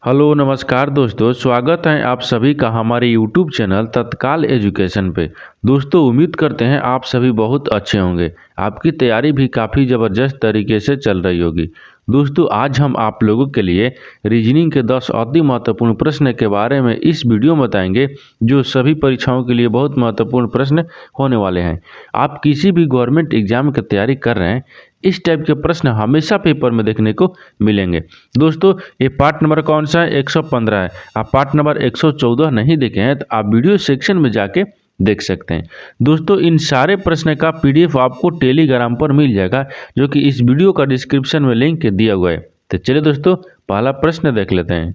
Hello नमस्कार दोस्तों, स्वागत है आप सभी का हमारे यूट्यूब चैनल तत्काल एजुकेशन पे। दोस्तों उम्मीद करते हैं आप सभी बहुत अच्छे होंगे। आपकी तैयारी भी काफ़ी ज़बरदस्त तरीके से चल रही होगी। दोस्तों आज हम आप लोगों के लिए रीजनिंग के 10 अति महत्वपूर्ण प्रश्न के बारे में इस वीडियो में बताएंगे, जो सभी परीक्षाओं के लिए बहुत महत्वपूर्ण प्रश्न होने वाले हैं। आप किसी भी गवर्नमेंट एग्जाम की तैयारी कर रहे हैं, इस टाइप के प्रश्न हमेशा पेपर में देखने को मिलेंगे। दोस्तों ये पार्ट नंबर कौन सा है? 115 है। आप पार्ट नंबर 114 नहीं देखे हैं तो आप वीडियो सेक्शन में जाके देख सकते हैं। दोस्तों इन सारे प्रश्न का पीडीएफ आपको टेलीग्राम पर मिल जाएगा, जो कि इस वीडियो का डिस्क्रिप्शन में लिंक दिया हुआ है। तो चलिए दोस्तों पहला प्रश्न देख लेते हैं।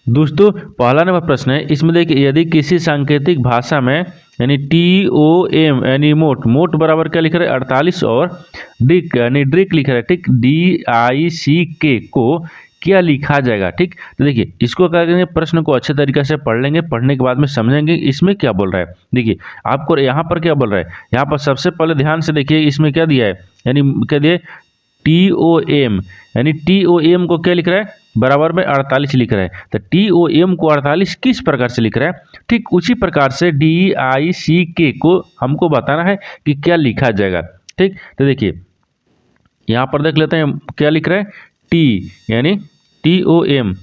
दोस्तों पहला नंबर प्रश्न है, इसमें देखिए यदि किसी सांकेतिक भाषा में यानी TOM यानी मोट बराबर क्या लिख रहा है 48 और डिक यानी ड्रिक लिख रहा है, ठीक, DICK को क्या लिखा जाएगा। ठीक, तो देखिए इसको क्या करेंगे, प्रश्न को अच्छे तरीके से पढ़ लेंगे, पढ़ने के बाद में समझेंगे इसमें क्या बोल रहा है। देखिए आपको यहाँ पर क्या बोल रहा है, यहाँ पर सबसे पहले ध्यान से देखिए इसमें क्या दिया है, यानी क्या दिया है TOM, यानी TOM को क्या लिख रहा है बराबर में 48 लिख रहा है। तो TOM को 48 किस प्रकार से लिख रहा है, ठीक उसी प्रकार से DICK को हमको बताना है कि क्या लिखा जाएगा। ठीक, तो देखिए यहाँ पर देख लेते हैं क्या लिख रहा है, T यानी TOM,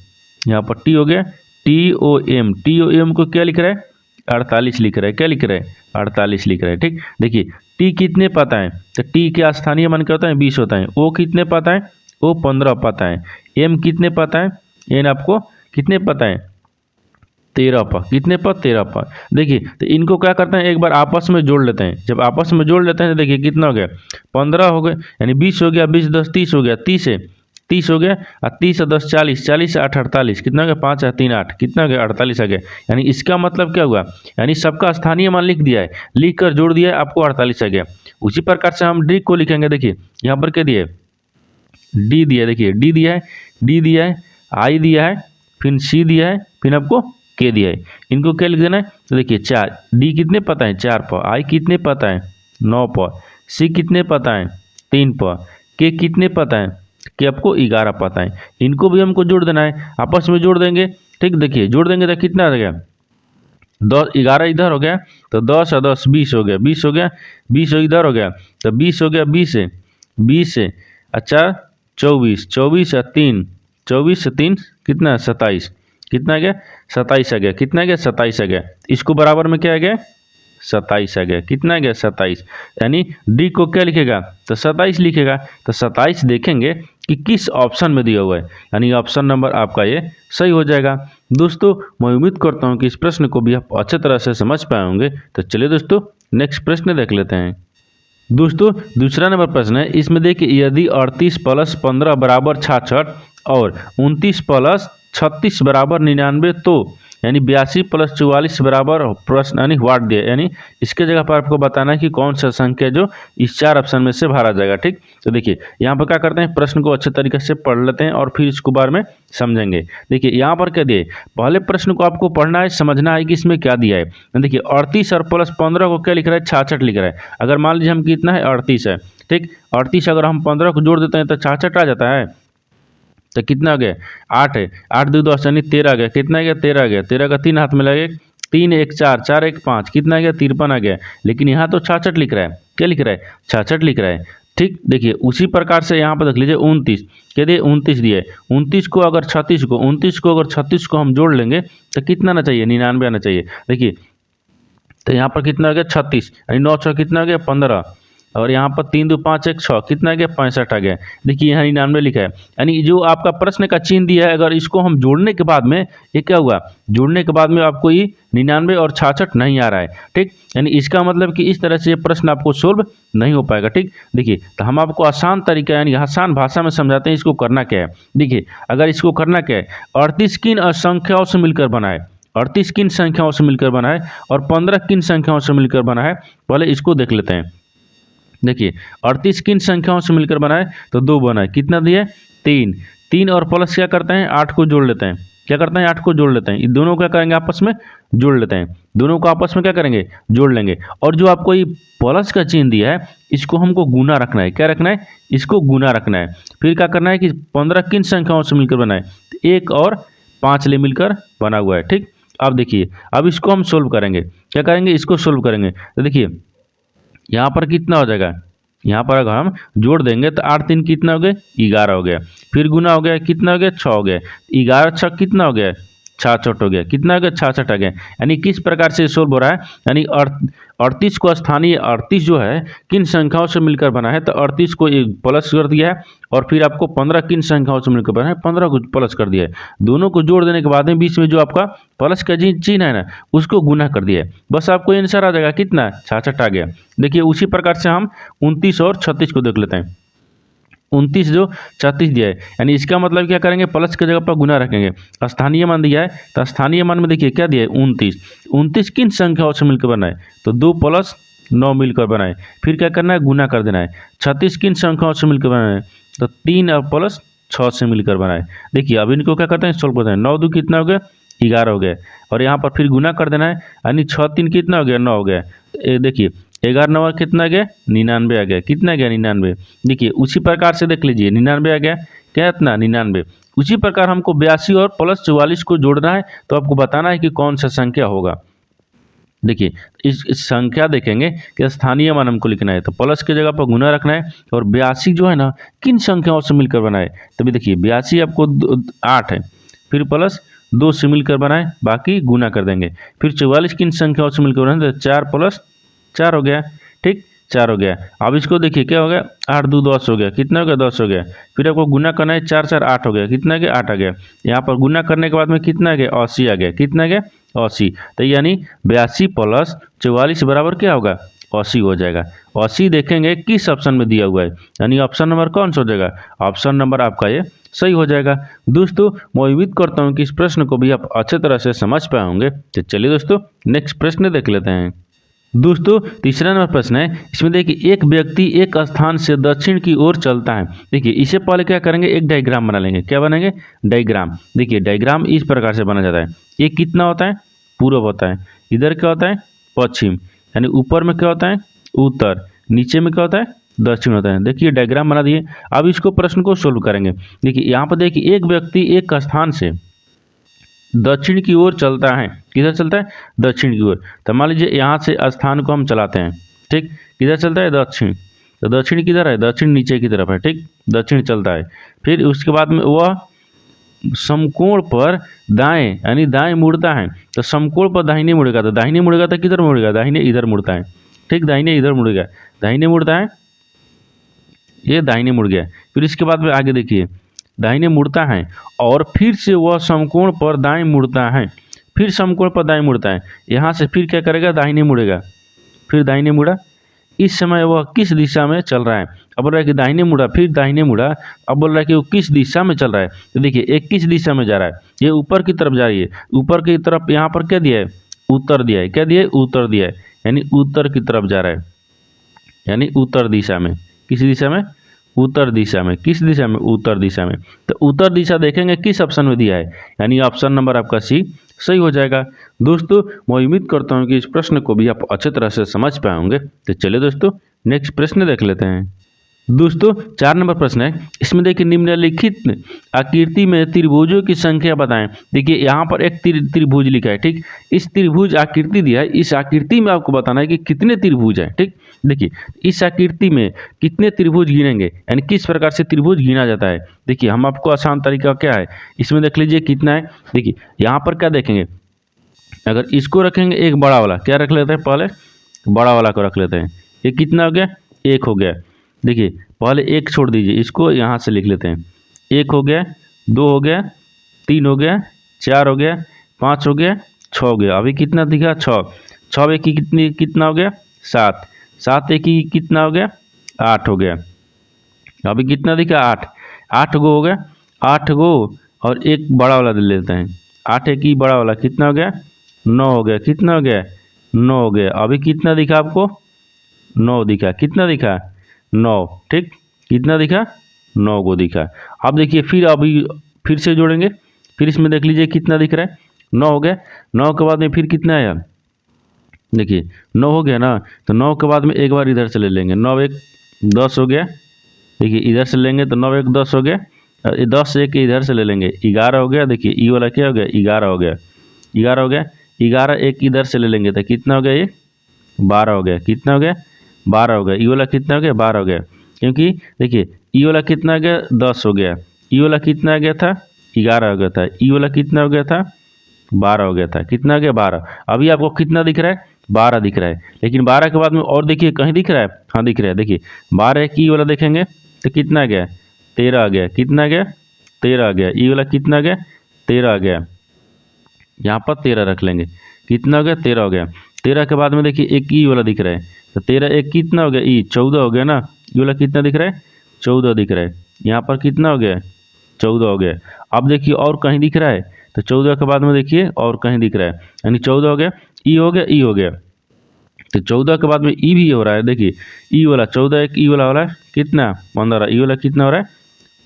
यहाँ पर T हो गया, TOM को क्या लिख रहा है 48 लिख रहा है, क्या लिख रहा है 48 लिख रहा है। ठीक, देखिए T कितने पता है, तो T के स्थानीय मान क्या होता है 20 होता है। O कितने पता है, O 15 पता है। M कितने पता है, N आपको कितने पता है 13 पर, कितने पर 13 पर। देखिए तो इनको क्या करते हैं, एक बार आपस में जोड़ लेते हैं। जब आपस में जोड़ लेते हैं तो देखिए कितना हो गया 15 हो गया, यानी 20 हो गया, 20 10 30 हो गया, 30 हो गया, और 30 और 10 40, 40 से 8 48, कितना हो गया 5 और 3 8, कितना हो गया 48 आ गया। यानी इसका मतलब क्या हुआ, यानी सबका स्थानीय मान लिख दिया है, लिख कर जोड़ दिया है, आपको 48 आ गया। उसी प्रकार से हम डी को लिखेंगे। देखिए यहाँ पर क्या दिया है, डी दिया है, देखिए डी दिया है, डी दिया है, आई दिया है, फिर सी दिया है, फिर आपको के दिया है। इनको क्या लिख देना है, तो देखिए 4, डी कितने पता है 4 पर, आई कितने पता है 9 पर, सी कितने पता है 3 पर, के कितने पता है कि आपको 11 पता है। इनको भी हमको जोड़ देना है, आपस में जोड़ देंगे। ठीक, देखिए जोड़ देंगे तो कितना आ गया 10 11 इधर हो गया, तो 10 और 10 20 हो गया, 20 हो गया, 20 इधर हो गया, तो 20 हो गया, 20 से अच्छा 24, 24 और 3, 24 से 3 कितना है 27, कितना आ गया 27 आ गया, कितना आ गया 27 आ गया। इसको बराबर में क्या आ गया 27 आ गया, कितना आ गया 27। यानी डी को क्या लिखेगा, तो 27 लिखेगा। तो 27 देखेंगे कि किस ऑप्शन में दिया हुआ है, यानी ऑप्शन नंबर आपका ये सही हो जाएगा। दोस्तों मैं उम्मीद करता हूँ कि इस प्रश्न को भी आप अच्छे तरह से समझ पाए होंगे। तो चलिए दोस्तों नेक्स्ट प्रश्न देख लेते हैं। दोस्तों दूसरा नंबर प्रश्न है, इसमें देखिए यदि 38 प्लस 15 बराबर 66 और 29 प्लस 36 बराबर 99, तो यानी 82 प्लस 44 बराबर प्रश्न यानी व्हाट दिया, यानी इसके जगह पर आपको बताना है कि कौन सा संख्या जो इस 4 ऑप्शन में से भरा जाएगा। ठीक, तो देखिए यहाँ पर क्या करते हैं, प्रश्न को अच्छे तरीके से पढ़ लेते हैं और फिर इसको बारे में समझेंगे। देखिए यहाँ पर क्या दिए, पहले प्रश्न को आपको पढ़ना है, समझना है कि इसमें क्या दिया है। देखिए 38 और प्लस 15 को क्या लिख रहा है 66 लिख रहा है। अगर मान लीजिए हम कितना है 38 है, ठीक, 38 अगर हम 15 को जोड़ देते हैं तो 66 आ जाता है। तो कितना आ गया 8 है, 8 2 10 यानी 13 आ गया, कितना आ गया 13 आ गया, 13 का 3 हाथ में लगे, 3 1 4, 4 1 5, कितना आ गया 53 आ गया। लेकिन यहाँ तो 66 लिख रहा है, क्या लिख रहा है 66 लिख रहा है। ठीक, देखिए उसी प्रकार से यहाँ पर देख लीजिए 29, क्या दिए 29 दिए, 29 को अगर 36 को हम जोड़ लेंगे तो कितना आना चाहिए 99 आना चाहिए। देखिए तो यहाँ पर कितना आ गया 36, यानी 9 6 कितना आ गया 15, और यहाँ पर 3 2 5 1 6, कितना आ गया 65 आ गया। देखिए यहाँ 99 लिखा है, यानी जो आपका प्रश्न का चिन्ह दिया है, अगर इसको हम जोड़ने के बाद में ये क्या हुआ, जोड़ने के बाद में आपको ये 99 और 66 नहीं आ रहा है। ठीक, यानी इसका मतलब कि इस तरह से ये प्रश्न आपको सोल्व नहीं हो पाएगा। ठीक, देखिए तो हम आपको आसान तरीका यानी आसान भाषा में समझाते हैं इसको करना क्या है। देखिए अगर इसको करना क्या है, 38 किन संख्याओं से मिलकर बना है, 38 किन संख्याओं से मिलकर बना है और 15 किन संख्याओं से मिलकर बना है, पहले इसको देख लेते हैं। देखिए 38 किन संख्याओं से मिलकर बना है, तो 2 बना है, कितना दिया 3 और प्लस क्या करते हैं 8 को जोड़ लेते हैं, क्या करते हैं 8 को जोड़ लेते हैं, इन दोनों क्या करेंगे आपस में जोड़ लेते हैं, दोनों को आपस में क्या करेंगे जोड़ लेंगे। और जो आपको ये प्लस का चिन्ह दिया है इसको हमको गुना रखना है, क्या रखना है इसको गुना रखना है। फिर क्या करना है कि 15 किन संख्याओं से मिलकर बना है, 1 और 5 ले मिलकर बना हुआ है। ठीक, अब देखिए, अब इसको हम सोल्व करेंगे। क्या करेंगे, इसको सोल्व करेंगे। तो देखिए यहाँ पर कितना हो जाएगा, यहाँ पर अगर हम जोड़ देंगे तो 8 3 कितना हो गया, 11 हो गया। फिर गुना हो गया, कितना हो गया, 6 हो गया। 11 6 कितना हो गया, 66 हो गया। कितना हो गया, 66 आ गया। यानी किस प्रकार से सोल्व हो रहा है, यानी 38 को स्थानीय 38 जो है किन संख्याओं से मिलकर बना है, तो 38 को प्लस कर दिया है, और फिर आपको 15 किन संख्याओं से मिलकर बना है, 15 को प्लस कर दिया है। दोनों को जोड़ देने के बाद में बीच में जो आपका प्लस का चिन्ह है ना, उसको गुना कर दिया है। बस आपको आंसर आ जाएगा कितना, 66 आ गया। देखिए उसी प्रकार से हम 29 और 36 को देख लेते हैं। 29 जो 36 दिया है, यानी इसका मतलब क्या करेंगे, प्लस की जगह पर गुना रखेंगे। स्थानीय मान दिया है, तो स्थानीय मान में देखिए क्या दिया है, 29। 29 किन संख्याओं से मिलकर बना है, तो 2 + 9 मिलकर बना है। फिर क्या करना है, गुना कर देना है। 36 किन संख्याओं से मिलकर बना है, तो 3 और + 6 से मिलकर बना है। देखिए अब इनको क्या करते हैं, सोल्व करते हैं। 9 2 कितना हो गया, 11 हो गया, और यहाँ पर फिर गुना कर देना है, यानी 6 3 कितना हो गया, 9 हो गया। देखिए 11 9 कितना आ गया, 99 आ गया। कितना आ गया, 99। देखिए उसी प्रकार से देख लीजिए, 99 आ गया, क्या इतना, 99। उसी प्रकार हमको 82 और + 44 को जोड़ना है, तो आपको बताना है कि कौन सा संख्या होगा। देखिए इस संख्या देखेंगे कि स्थानीय मान हमको लिखना है, तो प्लस की जगह पर गुना रखना है। और 82 जो है ना, किन संख्याओं से मिलकर बना है, तभी देखिए 82 आपको 8 है, फिर + 2 से मिलकर बना है, बाकी गुना कर देंगे। फिर 44 किन संख्याओं से मिलकर बना है, तो 4 + 4 हो गया। ठीक, 4 हो गया। अब इसको देखिए क्या हो गया, 8 2 10 हो गया। कितना हो गया, 10 हो गया। फिर आपको गुना करना है, 4 4 8 हो गया। कितना आ गया, 8 आ गया। यहाँ पर गुना करने के बाद में कितना आ गया, 80 आ गया। कितना आ गया, 80। तो यानी 82 + 44 बराबर क्या होगा, 80 हो जाएगा। 80 देखेंगे किस ऑप्शन में दिया हुआ है, यानी ऑप्शन नंबर कौन सा हो जाएगा, ऑप्शन नंबर आपका ये सही हो जाएगा। दोस्तों मैं उम्मीद करता हूँ कि इस प्रश्न को भी आप अच्छे तरह से समझ पाए होंगे। तो चलिए दोस्तों नेक्स्ट प्रश्न देख लेते हैं। दोस्तों तीसरा नंबर प्रश्न है, इसमें देखिए एक व्यक्ति एक स्थान से दक्षिण की ओर चलता है। देखिए इससे पहले क्या करेंगे, एक डायग्राम बना लेंगे। क्या बनाएंगे, डायग्राम। देखिए डायग्राम इस प्रकार से बना जाता है। ये कितना होता है, पूर्व होता है। इधर क्या होता है, पश्चिम। यानी ऊपर में क्या होता है, उत्तर। नीचे में क्या होता है, दक्षिण होता है। देखिए डायग्राम बना दिए। अब इसको प्रश्न को सोल्व करेंगे। देखिए यहाँ पर देखिए एक व्यक्ति एक स्थान से दक्षिण की ओर चलता है। किधर चलता है, दक्षिण की ओर। तो मान लीजिए यहाँ से स्थान को हम चलाते हैं। ठीक, किधर चलता है, दक्षिण। तो दक्षिण किधर है, दक्षिण नीचे की तरफ है। ठीक, दक्षिण चलता है। फिर उसके बाद में वह समकोण पर दाएं, यानी दाएं मुड़ता है। तो समकोण पर दाहिने मुड़ेगा, तो दाहिने मुड़ेगा तो किधर मुड़ेगा, दाहिने इधर मुड़ता है। ठीक, दाहिने इधर मुड़ेगा, दाहिने मुड़ता है, ये दाहिने मुड़ गया। फिर इसके बाद में आगे देखिए, दाहिने मुड़ता है और फिर से वह समकोण पर दाएं मुड़ता है। फिर समकोण पर दाएं मुड़ता है, यहाँ से फिर क्या करेगा, दाहिने मुड़ेगा। फिर दाहिने मुड़ा। इस समय वह किस दिशा में चल रहा है, अब बोल रहा है कि दाहिने मुड़ा, फिर दाहिने मुड़ा। अब बोल रहा है कि वो किस दिशा में चल रहा है। तो देखिए एक किस दिशा में जा रहा है, ये ऊपर की तरफ जा रही है। ऊपर की तरफ यहाँ पर क्या दिया है, उत्तर दिया है। क्या दिया है, उत्तर दिया है, यानी उत्तर की तरफ जा रहा है, यानी उत्तर दिशा में। किस दिशा में, उत्तर दिशा में। किस दिशा में, उत्तर दिशा में। तो उत्तर दिशा देखेंगे किस ऑप्शन में दिया है, यानी ऑप्शन नंबर आपका सी सही हो जाएगा। दोस्तों मैं उम्मीद करता हूं कि इस प्रश्न को भी आप अच्छे तरह से समझ पाए होंगे। तो चलिए दोस्तों नेक्स्ट प्रश्न देख लेते हैं। दोस्तों 4 नंबर प्रश्न है, इसमें देखिए निम्नलिखित आकृति में त्रिभुजों की संख्या बताएं। देखिए यहाँ पर एक त्रिभुज लिखा है। ठीक, इस त्रिभुज आकृति दिया है, इस आकृति में आपको बताना है कि कितने त्रिभुज है। ठीक, देखिए इस आकृति में कितने त्रिभुज गिनेंगे, यानी किस प्रकार से त्रिभुज गिना जाता है। देखिए हम आपको आसान तरीका क्या है, इसमें देख लीजिए कितना है। देखिए यहाँ पर क्या देखेंगे, अगर इसको रखेंगे एक बड़ा वाला, क्या रख लेते हैं, पहले बड़ा वाला को रख लेते हैं। ये कितना हो गया, 1 हो गया। देखिए पहले 1 छोड़ दीजिए, इसको यहाँ से लिख लेते हैं। 1 हो गया, 2 हो गया, 3 हो गया, 4 हो गया, 5 हो गया, 6 हो गया। अभी कितना दिखा, 6। 6 एक की कितना हो गया, 7। 7 एक की कितना हो गया, 8 हो गया। अभी कितना दिखा, 8। 8 गो हो गया, 8 गो, और एक बड़ा वाला ले लेते हैं। 8 एक ही बड़ा वाला कितना हो गया, 9 हो गया। कितना हो गया, 9 हो गया। अभी कितना दिखा आपको, 9 दिखा। कितना दिखा, 9। ठीक, कितना दिखा, 9 को दिखा। अब देखिए फिर अभी फिर से जोड़ेंगे। फिर इसमें देख लीजिए कितना दिख रहा है, 9 हो गया। 9 के बाद में फिर कितना आया, देखिए 9 हो गया ना, तो 9 के बाद में एक बार इधर से ले लेंगे। 9 एक 10 हो गया। देखिए इधर से लेंगे तो 9 एक 10 हो गया। ये 10 एक इधर से ले लेंगे, 11 हो गया। देखिए ई वाला क्या हो गया, 11 हो गया, 11 हो गया। 11 एक इधर से ले लेंगे तो कितना हो गया, ये 12 हो गया। कितना हो गया, 12 हो गया। ई वाला कितना हो गया, 12 हो गया। क्योंकि देखिए ई वाला कितना हो गया, 10 हो गया। ई वाला कितना आ गया था, 11 हो गया था। ई वाला कितना हो गया था, 12 हो गया था। कितना हो गया, 12। अभी आपको कितना दिख रहा है, 12 दिख रहा है। लेकिन 12 के बाद में और देखिए कहीं दिख रहा है, हाँ दिख रहा है। देखिए 12 एक ई वाला देखेंगे तो कितना आ गया, 13 आ गया। कितना आ गया, 13 आ गया। ई वाला कितना आ गया, 13 आ गया। यहाँ पर 13 रख लेंगे। कितना हो गया, 13 हो गया। 13 के बाद में देखिए एक ई वाला दिख रहा है, तो 13 एक कितना हो गया, ई 14 हो गया ना। ई वाला कितना दिख रहा है, 14 दिख रहा है। यहाँ पर कितना हो गया, 14 हो गया। अब देखिए और कहीं दिख रहा है, तो 14 के बाद में देखिए और कहीं दिख रहा है, यानी 14 हो गया। ई हो गया, ई हो गया। तो 14 के बाद में ई भी हो रहा है। देखिए ई वाला 14 एक ई वाला हो रहा है कितना, 15। ई वाला कितना हो रहा है,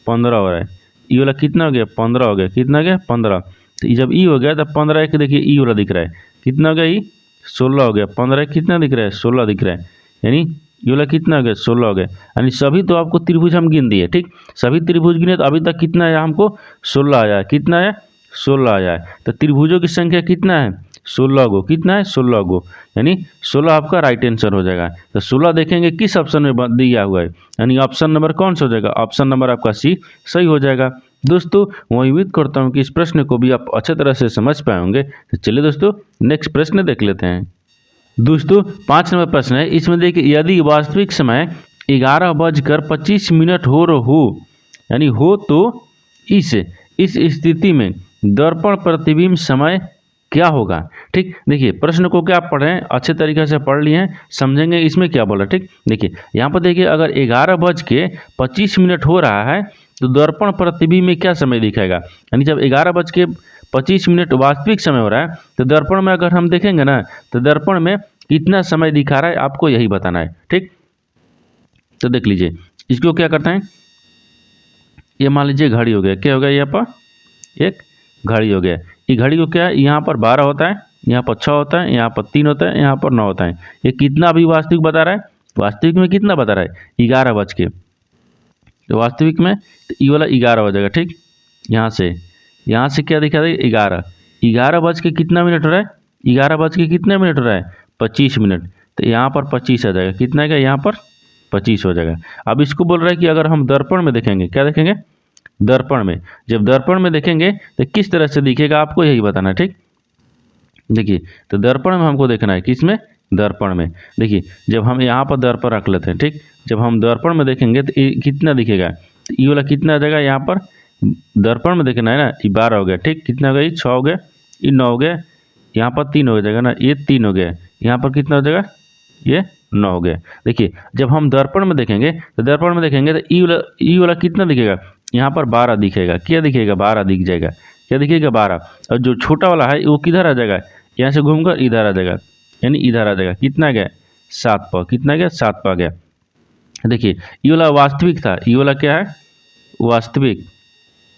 15 हो रहा है। ई वाला कितना हो गया, 15 हो गया। कितना हो गया, 15। तो जब ई हो गया तो 15 एक देखिए ई वाला दिख रहा है। कितना हो गया, ई 16 हो गया। 15 एक कितना दिख रहा है, 16 दिख रहा है। यानी ये वाला कितना हो गया, 16 हो गया। यानी सभी तो आपको त्रिभुज हम गिन दिए, ठीक। सभी त्रिभुज गिने तो अभी तक कितना आया हमको, 16 आया। कितना आया, 16 आया है। तो त्रिभुजों की संख्या कितना है, 16 गो। कितना है, 16 गो। यानी 16 आपका राइट आंसर हो जाएगा। तो 16 देखेंगे किस ऑप्शन में दिया हुआ है, यानी ऑप्शन नंबर कौन सा हो जाएगा, ऑप्शन नंबर आपका सी सही हो जाएगा। दोस्तों मैं उम्मीद करता हूँ कि इस प्रश्न को भी आप अच्छे तरह से समझ पाए होंगे। तो चलिए दोस्तों नेक्स्ट प्रश्न देख लेते हैं। दोस्तों 5 नंबर प्रश्न है, इसमें देखिए यदि वास्तविक समय 11:25 हो, यानी हो तो इस स्थिति में दर्पण प्रतिबिंब समय क्या होगा। ठीक, देखिए प्रश्न को क्या पढ़ रहे हैं, अच्छे तरीके से पढ़ लिए हैं, समझेंगे इसमें क्या बोला। ठीक, देखिए यहाँ पर देखिए अगर 11:25 हो रहा है तो दर्पण प्रतिबिंब में क्या समय दिखेगा, यानी जब 11:25 वास्तविक समय हो रहा है तो दर्पण में अगर हम देखेंगे ना तो दर्पण में कितना समय दिखा रहा है आपको यही बताना है। ठीक, तो देख लीजिए इसको क्या करते हैं, ये मान लीजिए घड़ी हो गया। क्या हो गया, यहाँ पर एक घड़ी हो गया। ये घड़ी को क्या है, यहाँ पर 12 होता है, यहाँ पर 6 होता है, यहाँ पर 3 होता है, यहाँ पर 9 होता है। ये कितना अभी वास्तविक बता रहा है, वास्तविक में कितना बता रहा है, 11 बज के। तो वास्तविक में तो ये वाला 11 हो जाएगा। ठीक, यहाँ से क्या दिखा रहा है, 11 बज के कितना मिनट हो रहा है, 11 बज के कितना मिनट हो रहा है, 25 मिनट। तो यहाँ पर 25 आ जाएगा। कितना है, यहाँ पर 25 हो जाएगा। अब इसको बोल रहा है कि अगर हम दर्पण में देखेंगे, क्या देखेंगे, दर्पण में, जब दर्पण में देखेंगे तो किस तरह से दिखेगा आपको यही बताना है। ठीक, देखिए तो दर्पण में हमको देखना है, किस में, दर्पण में। देखिए जब हम यहाँ पर दर्पण रख लेते हैं, ठीक, जब हम दर्पण में देखेंगे तो ये कितना दिखेगा, तो ये वाला कितना आ जाएगा, यहाँ पर दर्पण में देखना है ना, ये 12 हो गया। ठीक, कितना हो गया, ये 6 हो गया, ये 9 हो गया, यहाँ पर 3 हो जाएगा ना, ये 3 हो गया, यहाँ पर कितना हो जाएगा, ये 9 हो गया। देखिए जब हम दर्पण में देखेंगे तो ई वाला कितना दिखेगा, यहाँ पर 12 दिखेगा। क्या दिखेगा, 12 दिख जाएगा। क्या दिखेगा, 12। और जो छोटा वाला है वो किधर आ जाएगा, यहाँ से घूमकर इधर आ जाएगा, यानी इधर आ जाएगा। कितना आ गया, 7 पर। कितना गया, 7 पर आ गया। देखिए ये वाला वास्तविक था, ये वाला क्या है, वास्तविक,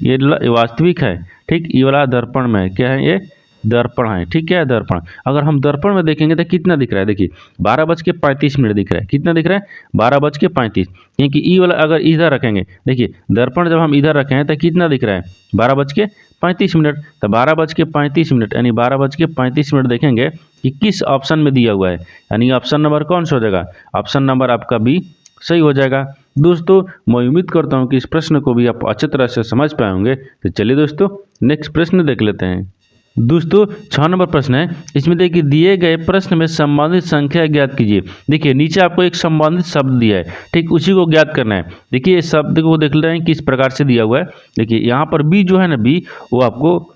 ये वास्तविक है। ठीक, ये वाला दर्पण में है, क्या है, ये दर्पण है। ठीक, क्या है, दर्पण। अगर हम दर्पण में देखेंगे तो कितना दिख रहा है, देखिए 12:35 दिख रहा है। कितना दिख रहा है, 12:35। क्योंकि ई वाला अगर इधर रखेंगे, देखिए दर्पण जब हम इधर रखे हैं तो कितना दिख रहा है, 12:35। तो 12:35 यानी 12:35 देखेंगे कि किस ऑप्शन में दिया हुआ है, यानी ऑप्शन नंबर कौन सा हो जाएगा, ऑप्शन नंबर आपका बी सही हो जाएगा। दोस्तों मैं उम्मीद करता हूं कि इस प्रश्न को भी आप अच्छी तरह से समझ पाए होंगे। तो चलिए दोस्तों नेक्स्ट प्रश्न देख लेते हैं। दोस्तों 6 नंबर प्रश्न है, इसमें देखिए दिए गए प्रश्न में संबंधित संख्या ज्ञात कीजिए। देखिए नीचे आपको एक संबंधित शब्द दिया है, ठीक, उसी को ज्ञात करना है। देखिए इस शब्द को देख रहे हैं किस प्रकार से दिया हुआ है। देखिए यहाँ पर बी जो है ना, बी वो आपको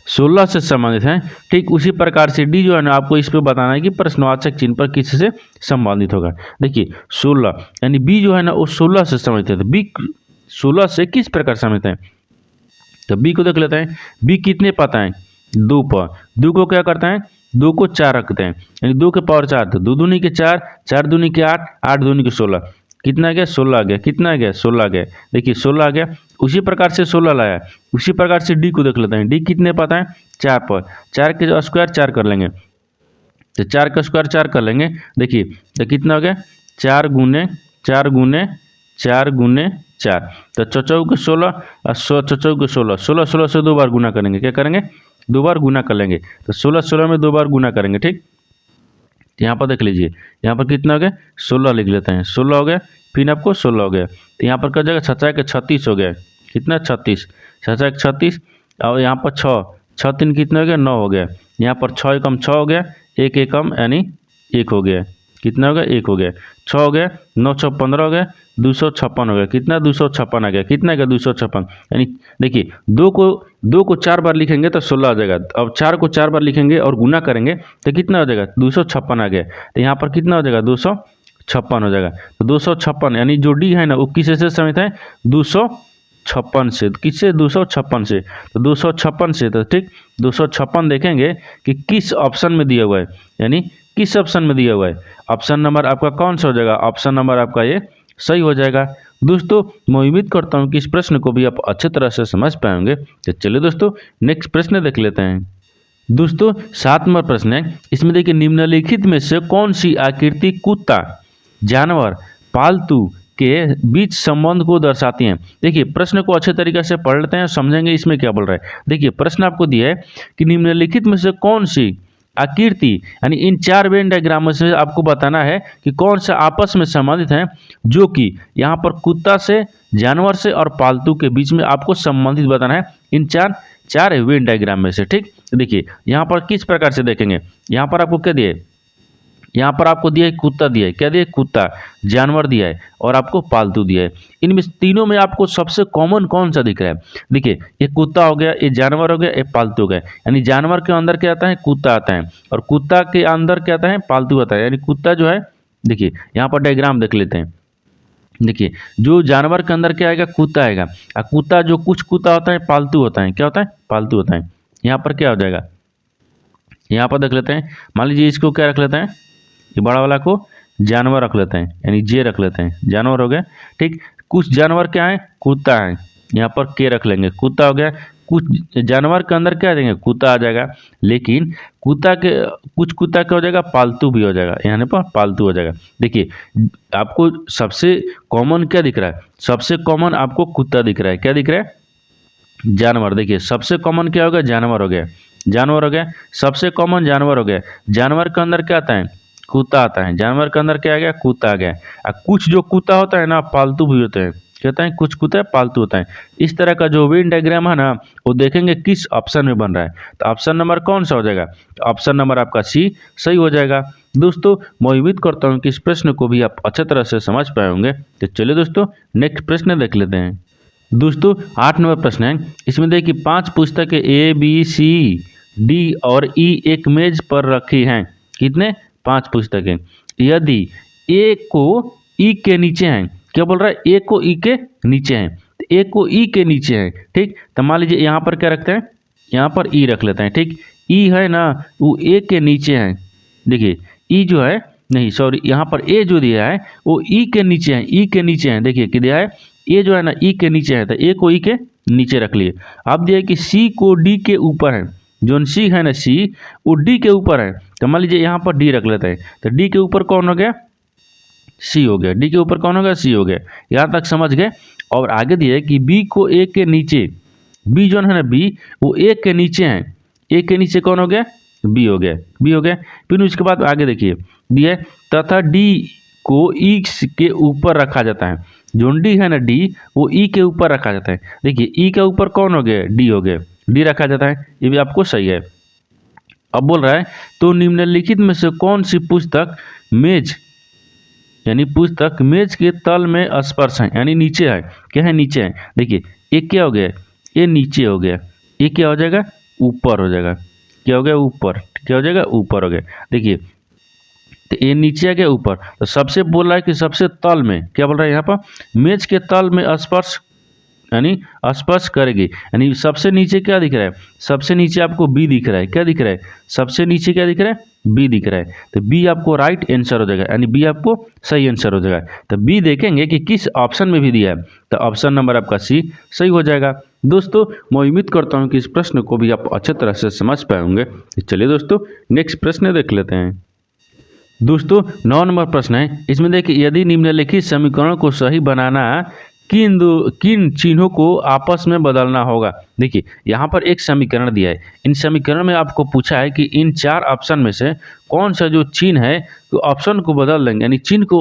16 से संबंधित है। ठीक, उसी प्रकार से डी जो है ना, आपको इस पर बताना है कि प्रश्नवाचक चिन्ह पर किससे संबंधित होगा। देखिए 16 यानी बी जो है ना वो 16 से संबंधित है। तो बी 16 से किस प्रकार संबंधित है, तो बी को देख लेते हैं। बी कितने पाता है, 2 पर। 2 को क्या करते हैं, 2 को 4 रखते हैं, यानी 2 के पावर 4, तो 2 दूनी के 4, 4 दूनी के 8, 8 दूनी के 16। कितना आ गया, 16 आ गया। कितना आ गया, 16 आ गया। देखिए 16 आ गया। उसी प्रकार से 16 लाया, उसी प्रकार से डी को देख लेते हैं। डी कितने पाता है, 4 पर। 4 के स्क्वायर 4 कर लेंगे, तो 4 का स्क्वायर 4 कर लेंगे। देखिए तो कितना हो गया, 4 गुने 4 गुने 4, तो चौचौ के 16 और चौचौ के 16, 16 16 से 2 बार गुना करेंगे, क्या करेंगे 2 बार गुना कर लेंगे, तो 16 16 में 2 बार गुना करेंगे। ठीक, यहाँ पर देख लीजिए, यहाँ पर कितना हो गया 16 लिख लेते हैं, 16 हो गया, फिर आपको 16 हो गया, तो यहाँ पर क्या जाएगा 6 के 36 हो गया, कितना 36, 6 के 36, और यहाँ पर 6 6 3 कितना हो गया 9 हो गया, यहाँ पर 6 एकम 6 हो गया, 1 एकम यानी 1 हो गया, कितना हो गया 1 हो गया, 6 हो गया, 9 6 15 हो गया, 256 हो गया, कितना 256 आ गया, कितना गया 256, यानी देखिए 2 को 4 बार लिखेंगे तो 16 आ जाएगा, अब 4 को 4 बार लिखेंगे और गुना करेंगे तो कितना हो जाएगा 256 आ गया, तो यहाँ पर कितना हो जाएगा 256 हो जाएगा, तो 256 यानी जो डी है ना वो किस से समित है 256 से, किससे 256 से, तो 256 से, तो ठीक 256 देखेंगे कि किस ऑप्शन में दिया हुआ है, यानी किस ऑप्शन में दिया हुआ है, ऑप्शन नंबर आपका कौन सा हो जाएगा, ऑप्शन नंबर आपका ये सही हो जाएगा। दोस्तों मैं उम्मीद करता हूं कि इस प्रश्न को भी आप अच्छे तरह से समझ पाएंगे। तो चलिए दोस्तों नेक्स्ट प्रश्न देख लेते हैं। दोस्तों 7 नंबर प्रश्न है, इसमें देखिए निम्नलिखित में से कौन सी आकृति कुत्ता, जानवर, पालतू के बीच संबंध को दर्शाती हैं। देखिए प्रश्न को अच्छे तरीके से पढ़ लेते हैं, समझेंगे इसमें क्या बोल रहा है। देखिए प्रश्न आपको दिया है कि निम्नलिखित में से कौन सी आकृति, यानी इन 4 वेन डायग्राम में से आपको बताना है कि कौन सा आपस में संबंधित है, जो कि यहाँ पर कुत्ता से, जानवर से और पालतू के बीच में आपको संबंधित बताना है इन चार वेन डायग्राम में से। ठीक, देखिए यहाँ पर किस प्रकार से देखेंगे, यहाँ पर आपको क्या दिए, यहाँ पर आपको दिया है कुत्ता, दिया है क्या, दिया है कुत्ता, जानवर दिया है और आपको पालतू दिया है। इनमें तीनों में आपको सबसे कॉमन कौन सा दिख रहा है। देखिए ये कुत्ता हो गया, ये जानवर हो गया, ये पालतू हो गया, यानी जानवर के अंदर क्या आता है कुत्ता आता है और कुत्ता के अंदर क्या आता है पालतू आता है, यानी कुत्ता जो है, देखिए यहाँ पर डायग्राम देख लेते हैं। देखिए जो जानवर के अंदर क्या आएगा कुत्ता आएगा, और कुत्ता जो कुछ कुत्ता होता है पालतू होता है, क्या होता है पालतू होता है। यहाँ पर क्या हो जाएगा, यहाँ पर देख लेते हैं, मान लीजिए इसको क्या रख लेते हैं, ये बड़ा वाला को जानवर रख लेते हैं, यानी जे रख लेते हैं, जानवर हो गया। ठीक, कुछ जानवर क्या है कुत्ता है, यहाँ पर के रख लेंगे, कुत्ता हो गया। कुछ जानवर के अंदर क्या आ जाएंगे कुत्ता आ जाएगा, लेकिन कुत्ता के कुछ कुत्ता क्या हो जाएगा पालतू भी हो जाएगा, यहाँ पर पालतू हो जाएगा। देखिए आपको सबसे कॉमन क्या दिख रहा है, सबसे कॉमन आपको कुत्ता दिख रहा है, क्या दिख रहा है जानवर। देखिए सबसे कॉमन क्या हो गया जानवर हो गया, जानवर हो गया, सबसे कॉमन जानवर हो गया। जानवर के अंदर क्या आता है कुत्ता आता है, जानवर के अंदर क्या आ गया कुत्ता आ गया। और कुछ जो कुत्ता होता है ना पालतू भी होते हैं, कहते हैं कुछ कुत्ता पालतू होता है। इस तरह का जो वेन डायग्राम है ना वो देखेंगे किस ऑप्शन में बन रहा है, तो ऑप्शन नंबर कौन सा हो जाएगा, ऑप्शन नंबर आपका सी सही हो जाएगा। दोस्तों मैं उम्मीद करता हूँ कि इस प्रश्न को भी आप अच्छे तरह से समझ पाए होंगे। तो चलिए दोस्तों नेक्स्ट प्रश्न देख लेते हैं। दोस्तों 8 नंबर प्रश्न है, इसमें देखिए 5 पुस्तकें ए बी सी डी और ई एक मेज पर रखी हैं, कितने 5 पुस्तकें। यदि ए को ई के नीचे हैं, क्या बोल रहा है ए को ई के नीचे हैं, तो ए को ई के नीचे हैं। ठीक, तो मान लीजिए यहाँ पर क्या रखते हैं, यहाँ पर ई रख लेते हैं। ठीक, ई है ना वो ए के नीचे हैं। देखिए ई जो है, नहीं सॉरी, यहाँ पर ए जो दिया है वो ई के नीचे है, ई के नीचे है। देखिए क्या दिया है ए जो है ना ई के नीचे है, तो ए को ई के नीचे रख लिए। अब दिया है कि सी को डी के ऊपर है, जो सी है ना सी वो डी के ऊपर है, तो मान लीजिए यहाँ पर डी रख लेते हैं, तो डी के ऊपर कौन हो गया सी हो गया, डी के ऊपर कौन हो गया सी हो गया। यहाँ तक समझ गए। और आगे दिया है कि बी को ए के नीचे, बी जो है ना बी वो ए के नीचे है, ए के नीचे कौन हो गया बी हो गया, बी हो गया। फिर उसके बाद आगे देखिए दिया है तथा डी को ई के ऊपर रखा जाता है, जो डी है ना डी वो ई के ऊपर रखा जाता है। देखिए ई के ऊपर कौन हो गया डी हो गया, डी रखा जाता है, ये भी आपको सही है। अब बोल रहा है तो निम्नलिखित में से कौन सी पुस्तक मेज, यानी पुस्तक मेज के तल में स्पर्श है, यानी नीचे है, क्या है नीचे है। देखिए एक क्या हो गया ये नीचे हो गया, ये क्या हो जाएगा ऊपर हो जाएगा, क्या हो गया ऊपर, क्या हो जाएगा ऊपर हो गया। देखिए तो ये नीचे आ गया ऊपर, तो सबसे बोल रहा है कि सबसे तल में, क्या बोल रहा है यहाँ पर मेज के तल में स्पर्श, यानी स्पर्श करेगी, यानी सबसे नीचे क्या दिख रहा है, सबसे नीचे आपको बी दिख रहा है, क्या दिख रहा है सबसे नीचे क्या दिख रहा है बी दिख रहा है, तो बी आपको राइट आंसर हो जाएगा, यानी बी आपको सही आंसर हो जाएगा। तो बी देखेंगे कि किस ऑप्शन में भी दिया है, तो ऑप्शन नंबर आपका सी सही हो जाएगा। दोस्तों मैं उम्मीद करता हूँ कि इस प्रश्न को भी आप अच्छे तरह से समझ पाए होंगे। चलिए दोस्तों नेक्स्ट प्रश्न देख लेते हैं। दोस्तों 9 नंबर प्रश्न है, इसमें देखिए यदि निम्नलिखित समीकरण को सही बनाना किन चिन्हों को आपस में बदलना होगा। देखिए यहाँ पर एक समीकरण दिया है, इन समीकरण में आपको पूछा है कि इन 4 ऑप्शन में से कौन सा जो चिन्ह है तो ऑप्शन को बदल देंगे, यानी चिन्ह को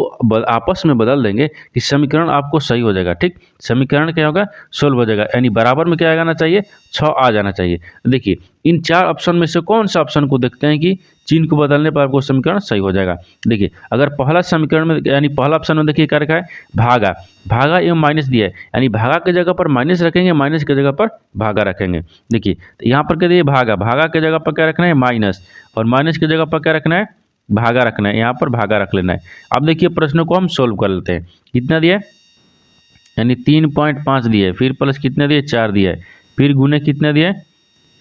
आपस में बदल देंगे कि समीकरण आपको सही हो जाएगा। ठीक, समीकरण क्या होगा, सोल्व हो जाएगा, यानी बराबर में क्या आ जाना चाहिए, 6 आ जाना चाहिए। देखिए इन 4 ऑप्शन में से कौन सा ऑप्शन को देखते हैं कि चिन्ह को बदलने पर आपको समीकरण सही हो जाएगा। देखिए अगर पहला समीकरण में यानी पहला ऑप्शन में देखिए क्या रखा है, भागा, भागा एवं माइनस दिया है, यानी भागा के जगह पर माइनस रखेंगे, माइनस की जगह पर भागा रखेंगे। देखिए तो यहाँ पर क्या दिए, भागा, भागा के जगह पर क्या रखना है, माइनस, और माइनस की जगह पर क्या रखना है, भागा रखना है, यहाँ पर भागा रख लेना है। अब देखिए प्रश्न को हम सोल्व कर लेते हैं। कितना दिया है, यानी 3.5 दिया है, फिर प्लस कितने दिए, 4 दिया है, फिर गुने कितने दिया है,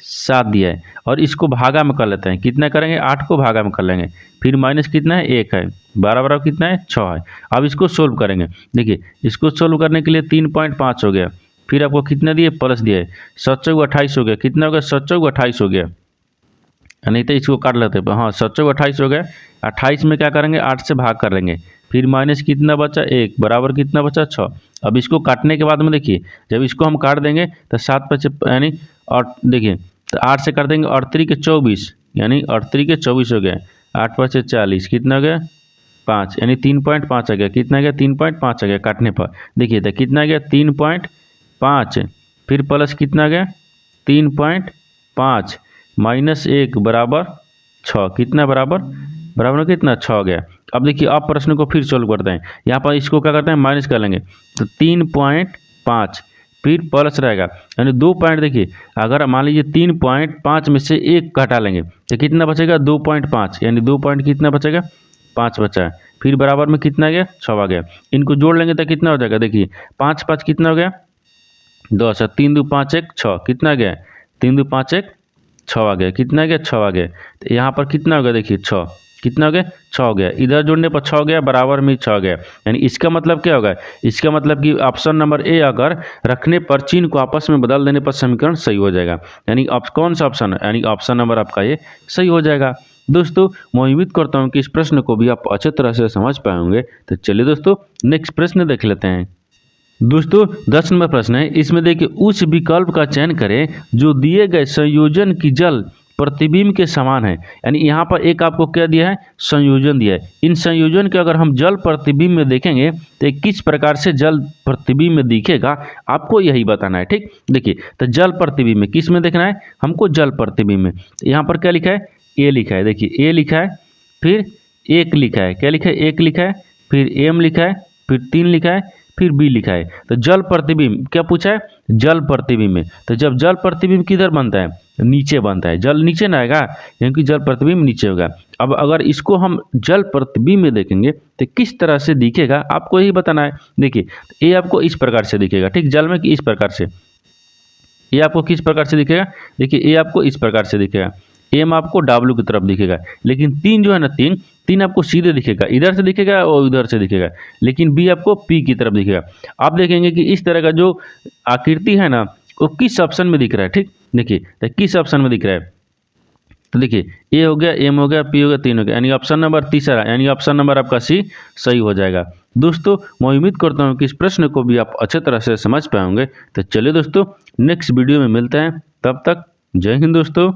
7 दिया है, और इसको भागा में कर लेते हैं। कितना करेंगे, 8 को भागा में कर लेंगे, फिर माइनस कितना है, 1 है, 12 बराबर कितना है, 6 है। अब इसको सोल्व करेंगे। देखिए इसको सोल्व करने के लिए 3.5 हो गया, फिर आपको कितना दिए, प्लस दिया है, 7 चौक 28 हो गया, कितना हो गया, 7 चौक 28 हो गया, नहीं तो इसको काट लेते हैं। हाँ 7 चौक 28 हो गया, 28 में क्या करेंगे, 8 से भाग कर लेंगे, फिर माइनस कितना बचा, 1 बराबर कितना बचा, 6। अब इसको काटने के बाद में देखिए जब इसको हम काट देंगे तो 7 पचे यानी, और देखिए तो 8 से कर देंगे, 8 के 24, यानी 8 के 24 हो गया, 8 पचे 40, कितना हो गया, 5, यानी 3.5 आ गया, कितना गया, 3.5 आ गया काटने पर। देखिए तो कितना गया, 3.5, फिर प्लस कितना गया, 3.5 माइनस 1 बराबर 6, कितना बराबर, बराबर में कितना, 6 हो गया। अब देखिए आप प्रश्न को फिर सोल्व करते हैं, यहाँ पर इसको क्या करते हैं, माइनस कर लेंगे, तो 3.5 फिर प्लस रहेगा, यानी 2 पॉइंट। देखिए अगर मान लीजिए 3.5 में से 1 घटा लेंगे तो कितना बचेगा, 2.5, यानी 2 पॉइंट कितना बचेगा, 5 बचा है, फिर बराबर में कितना आ गया, 6 आ गया। इनको जोड़ लेंगे तो कितना हो जाएगा, देखिए 5 5 कितना हो गया, 10, 3 2 5 1 6, कितना गया, 3 2 5 1 6 आ गया, कितना गया, 6 आ गया। तो यहाँ पर कितना हो गया, देखिए 6, कितना हो गया, 6 हो गया, इधर जोड़ने पर 6 हो गया, बराबर में 6 हो गया। यानी इसका मतलब क्या होगा, इसका मतलब कि ऑप्शन नंबर ए अगर रखने पर चिन्ह को आपस में बदल देने पर समीकरण सही हो जाएगा। यानी कौन सा ऑप्शन है, यानी ऑप्शन नंबर आपका ये सही हो जाएगा। दोस्तों मैं उम्मीद करता हूँ कि इस प्रश्न को भी आप अच्छे तरह से समझ पाए होंगे। तो चलिए दोस्तों नेक्स्ट प्रश्न देख लेते हैं। दोस्तों 10 नंबर प्रश्न है, इसमें देखिए उस विकल्प का चयन करें जो दिए गए संयोजन की जल प्रतिबिंब के समान है। यानी यहाँ पर एक आपको क्या दिया है, संयोजन दिया है। इन संयोजन के अगर हम जल प्रतिबिंब में देखेंगे तो ये किस प्रकार से जल प्रतिबिंब में दिखेगा, आपको यही बताना है। ठीक, देखिए तो जल प्रतिबिंब में किस में देखना है, हमको जल प्रतिबिंब में। यहाँ पर क्या लिखा है, ए लिखा है, देखिए ए लिखा है, फिर 1 लिखा है, क्या लिखा है, 1 लिखा है, फिर एम लिखा है, फिर 3 लिखा है, फिर बी लिखा है। तो जल प्रतिबिंब क्या पूछा है, जल प्रतिबिंब में। तो जब जल प्रतिबिंब किधर बनता है, नीचे बनता है, जल नीचे ना आएगा, क्योंकि जल प्रतिबिंब नीचे होगा। अब अगर इसको हम जल प्रतिबिंब में देखेंगे तो किस तरह से दिखेगा, आपको यही बताना है। देखिए ये आपको इस प्रकार से दिखेगा, ठीक, जल में इस प्रकार से, ये आपको किस प्रकार से दिखेगा, देखिए ये आपको इस प्रकार से दिखेगा, एम आपको डब्ल्यू की तरफ दिखेगा, लेकिन 3 जो है ना, 3 आपको सीधे दिखेगा, इधर से दिखेगा और उधर से दिखेगा, लेकिन बी आपको पी की तरफ दिखेगा। आप देखेंगे कि इस तरह का जो आकृति है ना वो किस ऑप्शन में दिख रहा है। ठीक, देखिए तो किस ऑप्शन में दिख रहा है, तो देखिए ए हो गया, एम हो गया, पी हो गया, 3 हो गया, यानी ऑप्शन नंबर तीसरा, यानी ऑप्शन नंबर आपका सी सही हो जाएगा। दोस्तों मैं उम्मीद करता हूँ कि इस प्रश्न को भी आप अच्छे तरह से समझ पाएंगे। तो चलिए दोस्तों नेक्स्ट वीडियो में मिलते हैं, तब तक जय हिंद दोस्तों।